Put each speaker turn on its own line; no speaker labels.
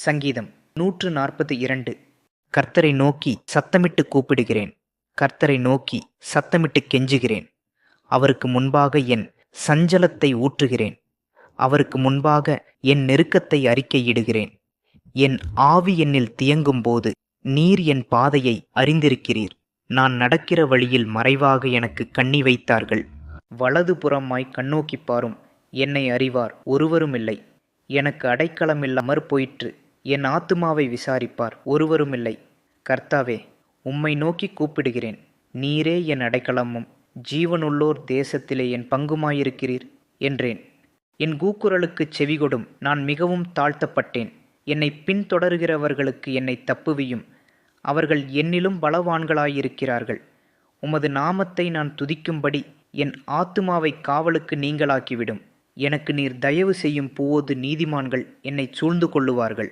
சங்கீதம் 142. கர்த்தரை நோக்கி சத்தமிட்டு கூப்பிடுகிறேன். கர்த்தரை நோக்கி சத்தமிட்டு கெஞ்சுகிறேன். அவருக்கு முன்பாக என் சஞ்சலத்தை ஊற்றுகிறேன். அவருக்கு முன்பாக என் நெருக்கத்தை அறிக்கையிடுகிறேன். என் ஆவி என்னில் தியங்கும்போது நீர் என் பாதையை அறிந்திருக்கிறீர். நான் நடக்கிற வழியில் மறைவாக எனக்கு கண்ணி வைத்தார்கள். வலது புறமாய் கண்ணோக்கிப் பாரும், என்னை அறிவார் ஒருவருமில்லை. எனக்கு அடைக்கலமில்லாமற் போயிற்று. என் ஆத்துமாவை விசாரிப்பார் ஒருவருமில்லை. கர்த்தாவே, உம்மை நோக்கி கூப்பிடுகிறேன். நீரே என் அடைக்கலமும் ஜீவனுள்ளோர் தேசத்திலே என் பங்குமாயிருக்கிறீர் என்றேன். என் கூக்குரலுக்குச் செவிகொடும். நான் மிகவும் தாழ்த்தப்பட்டேன். என்னை பின்தொடர்கிறவர்களுக்கு என்னை தப்புவியும். அவர்கள் என்னிலும் பலவான்களாயிருக்கிறார்கள். உமது நாமத்தை நான் துதிக்கும்படி என் ஆத்துமாவை காவலுக்கு நீங்களாக்கிவிடும். எனக்கு நீர் தயவு செய்யும் போது நீதிமான்கள் என்னை சூழ்ந்து கொள்ளுவார்கள்.